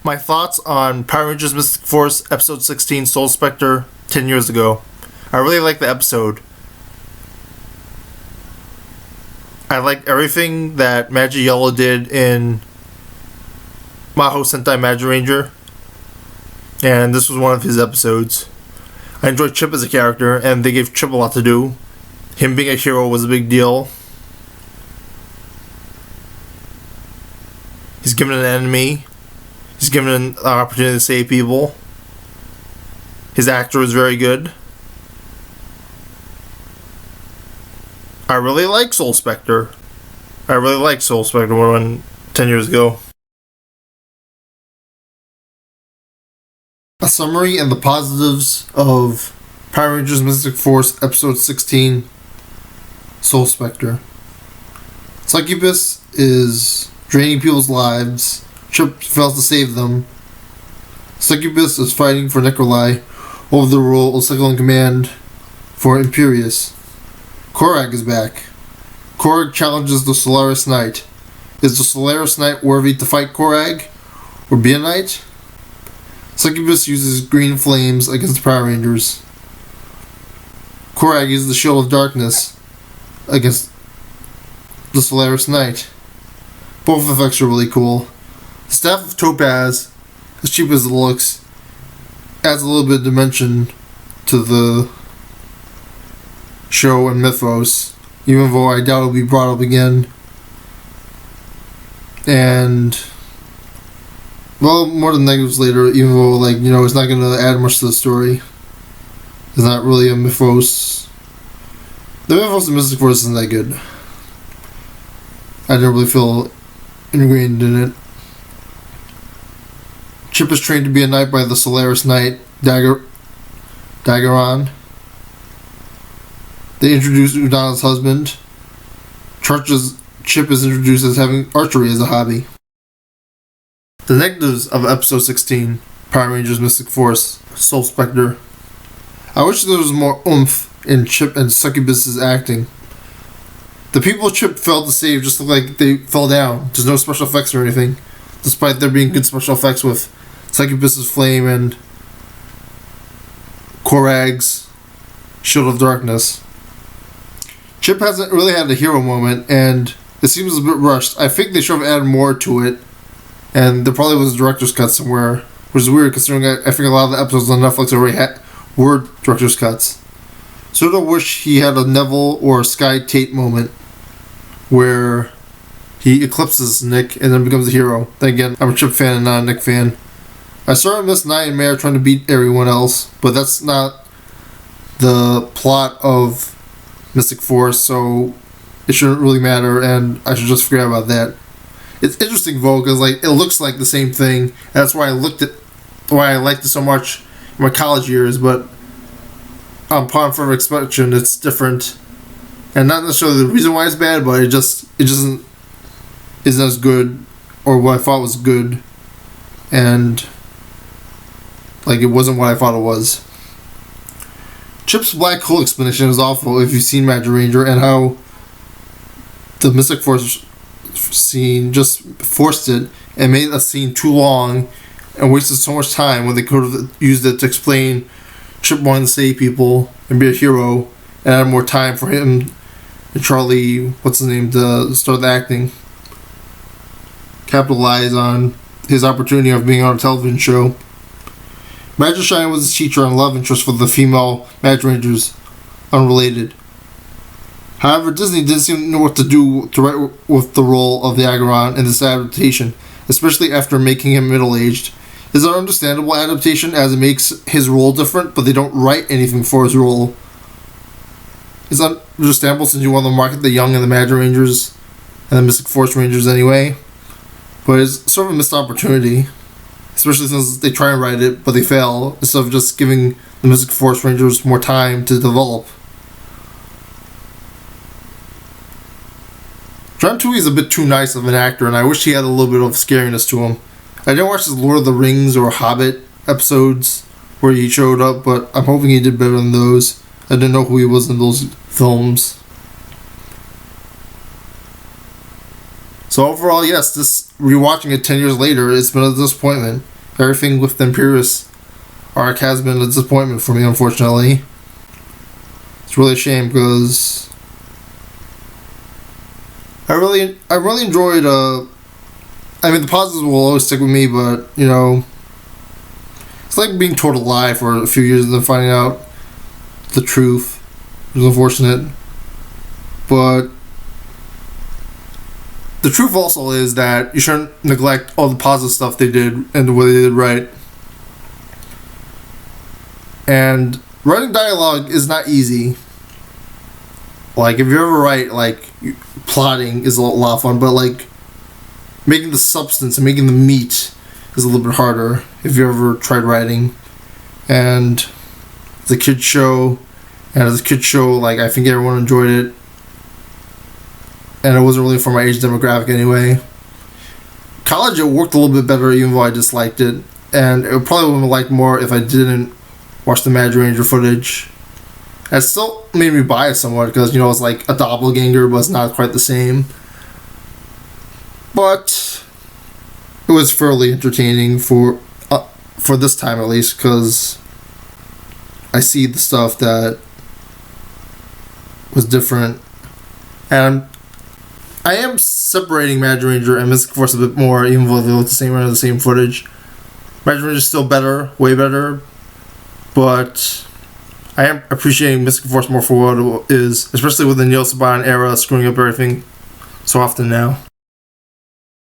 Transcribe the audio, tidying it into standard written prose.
My thoughts on Power Rangers Mystic Force Episode 16 Soul Specter 10 years ago. I really liked the episode. I liked everything that Magic Yellow did in Maho Sentai Magic Ranger, and this was one of his episodes. I enjoyed Chip as a character, and they gave Chip a lot to do. Him being a hero was a big deal. He's given an enemy. He's given an opportunity to save people. His actor is very good. I really like Soul Specter. I really liked Soul Specter one 10 years ago. A summary and the positives of Power Rangers Mystic Force Episode 16 Soul Specter. Succubus is draining people's lives. Chip fails to save them. Succubus is fighting for Nikolai over the role of second in command for Imperius. Korag is back. Korag challenges the Solaris Knight. Is the Solaris Knight worthy to fight Korag or be a knight? Succubus uses green flames against the Power Rangers. Korag uses the Shield of Darkness against the Solaris Knight. Both effects are really cool. The Staff of Topaz, as cheap as it looks, adds a little bit of dimension to the show and mythos, even though I doubt it'll be brought up again. And, well, more than negatives later, even though, it's not going to add much to the story. It's not really a mythos. The mythos of Mystic Force isn't that good. I didn't really feel ingrained in it. Chip is trained to be a knight by the Solaris Knight, Daggeron. They introduce Udana's husband. Chip is introduced as having archery as a hobby. The negatives of Episode 16, Power Rangers Mystic Force, Soul Specter. I wish there was more oomph in Chip and Succubus's acting. The people Chip failed to save just look like they fell down. There's no special effects or anything, despite there being good special effects with Succubus's flame and Korag's Shield of Darkness. Chip hasn't really had a hero moment, and it seems a bit rushed. I think they should have added more to it, and there probably was a director's cut somewhere, which is weird considering I think a lot of the episodes on Netflix already were director's cuts. Sort of wish he had a Neville or Sky Tate moment where he eclipses Nick and then becomes a hero. Then again, I'm a Chip fan and not a Nick fan. I sort of miss Nye and Mare trying to beat everyone else, but that's not the plot of Mystic Force, so it shouldn't really matter, and I should just forget about that. It's interesting though, because it looks like the same thing. And that's why I liked it so much in my college years, but upon further inspection, it's different, and not necessarily the reason why it's bad, but it just isn't as good, or what I thought was good, and it wasn't what I thought it was. Chip's black hole explanation is awful if you've seen Magic Ranger, and how the Mystic Force scene just forced it and made a scene too long and wasted so much time when they could have used it to explain Chip wanting to save people and be a hero and add more time for him and Charlie, what's his name, to start the acting. Capitalize on his opportunity of being on a television show. Magic Shine was his teacher and love interest for the female Magic Rangers, unrelated. However, Disney didn't seem to know what to do to write with the role of the Agaron in this adaptation, especially after making him middle-aged. It's an understandable adaptation as it makes his role different, but they don't write anything for his role. It's understandable since you want to market the young and the Magic Rangers and the Mystic Force Rangers anyway, but it's sort of a missed opportunity. Especially since they try and write it, but they fail, instead of just giving the Mystic Force Rangers more time to develop. John Tui is a bit too nice of an actor, and I wish he had a little bit of scariness to him. I didn't watch his Lord of the Rings or Hobbit episodes where he showed up, but I'm hoping he did better than those. I didn't know who he was in those films. So overall, yes, this rewatching it 10 years later, it's been a disappointment. Everything with the Imperius arc has been a disappointment for me, unfortunately. It's really a shame because I really enjoyed. I mean, the positives will always stick with me, but it's like being told a lie for a few years and then finding out the truth. It was unfortunate, but the truth also is that you shouldn't neglect all the positive stuff they did and the way they did right. And writing dialogue is not easy. Like, if you ever write, like, plotting is a lot of fun, but, like, making the substance and making the meat is a little bit harder if you ever tried writing. And as a kid show, like, I think everyone enjoyed it. And it wasn't really for my age demographic anyway. College, it worked a little bit better, even though I disliked it. And it probably would have liked more if I didn't watch the Mad Ranger footage. It still made me biased somewhat because, it's like a doppelganger, but it's not quite the same. But it was fairly entertaining for this time, at least, because I see the stuff that was different. And I am separating Mad Ranger and Mystic Force a bit more, even though they look the same under the same footage. Mad Ranger is still better, way better, but I am appreciating Mystic Force more for what it is, especially with the Neil Saban era screwing up everything so often now.